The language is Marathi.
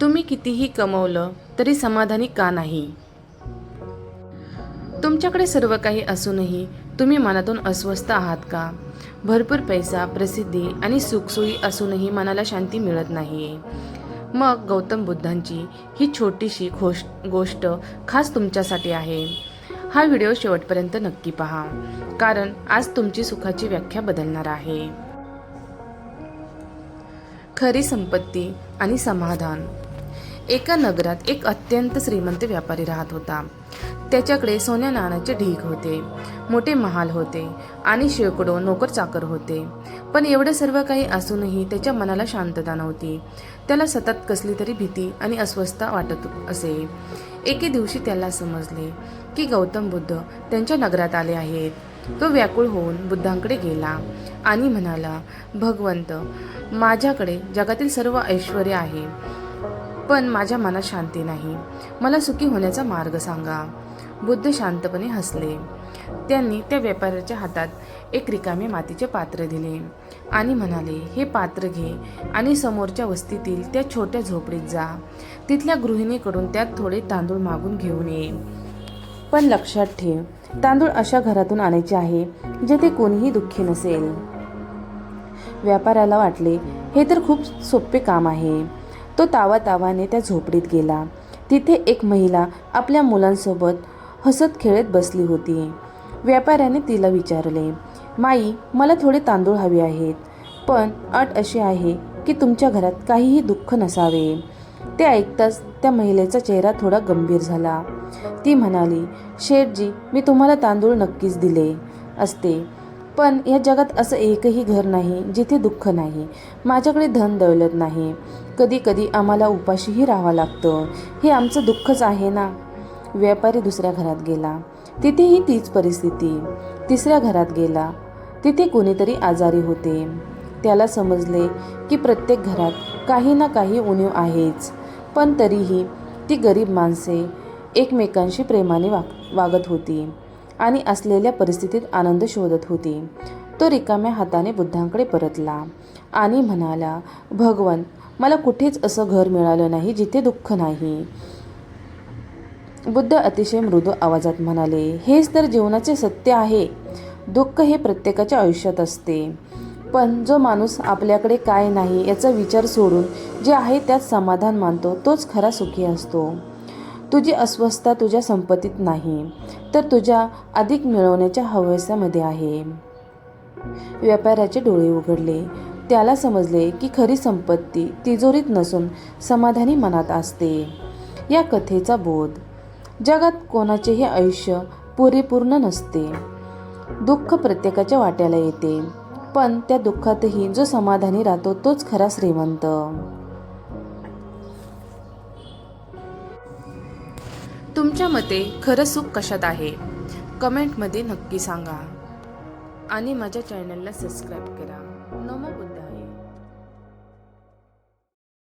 तुम्ही कितीही कमवलं तरी समाधानी का नाही? तुमच्याकडे सर्व काही असूनही तुम्ही मनातून अस्वस्थ आहात का? भरपूर पैसा, प्रसिद्धी आणि सुखसोयी असूनही मनाला शांती मिळत नाहीये. मग गौतम बुद्धांची ही छोटीशी गोष्ट खास तुमच्यासाठी आहे. हा व्हिडिओ शेवटपर्यंत नक्की पहा, कारण आज तुमची सुखाची व्याख्या बदलणार आहे. खरी संपत्ती आणि समाधान. एका नगरात एक अत्यंत श्रीमंत व्यापारी राहत होता. त्याच्याकडे सोन्या नाण्याचे ढीग होते, मोठे महाल होते आणि शेकडो नोकर चाकर होते. पण एवढं सर्व काही असूनही त्याच्या मनाला शांतता नव्हती. त्याला सतत कसली तरी भीती आणि अस्वस्थता वाटत असे. एके दिवशी त्याला समजले की गौतम बुद्ध त्यांच्या नगरात आले आहेत. तो व्याकुळ होऊन बुद्धांकडे गेला आणि म्हणाला, भगवंत, माझ्याकडे जगातील सर्व ऐश्वर आहे, पण माझ्या मनात शांती नाही. मला सुखी होण्याचा मार्ग सांगा. बुद्ध शांतपणे हसले. त्यांनी त्या व्यापाऱ्याच्या हातात एक रिकामे मातीचे पात्र दिले आणि म्हणाले, हे पात्र घे आणि समोरच्या वस्तीतील त्या छोट्या झोपडीत जा. तिथल्या गृहिणीकडून त्यात थोडे तांदूळ मागून घेऊन ये. पण लक्षात ठेव, तांदूळ अशा घरातून आणायचे आहे जेथे कोणीही दुःखी नसेल. व्यापाऱ्याला वाटले, हे तर खूप सोपे काम आहे. तो तावातावाने त्या झोपडीत गेला. तिथे एक महिला आपल्या मुलांसोबत हसत खेळत बसली होती. व्यापाऱ्याने तिला विचारले, माई, मला थोडे तांदूळ हवे आहेत, पण अट अशी आहे की तुमच्या घरात काहीही दुःख नसावे. ते ऐकताच त्या महिलेचा चेहरा थोडा गंभीर झाला. ती म्हणाली, शेठजी, मी तुम्हाला तांदूळ नक्कीच दिले असते, पण या जगात असं एकही घर नाही जिथे दुःख नाही. माझ्याकडे धन दौलत नाही. कधी कधी आम्हाला उपाशीही राहावं लागतं. हे आमचं दुःखच आहे ना. व्यापारी दुसऱ्या घरात गेला. तिथेही तीच परिस्थिती. तिसऱ्या घरात गेला. तिथे कोणीतरी आजारी होते. त्याला समजले की प्रत्येक घरात काही ना काही उणीव आहेच, पण तरीही ती गरीब माणसे एकमेकांशी प्रेमाने वागत होती आणि असलेल्या परिस्थितीत आनंद शोधत होती. तो रिकाम्या हाताने बुद्धांकडे परतला आणि म्हणाला, भगवंत, मला कुठेच असं घर मिळालं नाही जिथे दुःख नाही. बुद्ध अतिशय मृदू आवाजात म्हणाले, हेच तर जीवनाचे सत्य आहे. दुःख हे प्रत्येकाच्या आयुष्यात असते, पण जो माणूस आपल्याकडे काय नाही याचा विचार सोडून जे आहे त्यात समाधान मानतो तोच खरा सुखी असतो. तुझी अस्वस्थता तुझ्या संपत्तीत नाही, तर तुझ्या अधिक मिळवण्याच्या हवसामध्ये आहे. व्यापाऱ्याचे डोळे उघडले. त्याला समजले की खरी संपत्ती तिजोरीत नसून समाधानी मनात असते. या कथेचा बोध. जगात कोणाचेही आयुष्य परिपूर्ण नसते. दुःख प्रत्येकाच्या वाट्याला येते, पण त्या दुःखातही जो समाधानी राहतो तोच खरा श्रीमंत. तुमच्या मते खरं सुख कशात आहे? कमेंटमध्ये नक्की सांगा आणि माझ्या चॅनलला सबस्क्राईब करा. नमो बुद्धाय.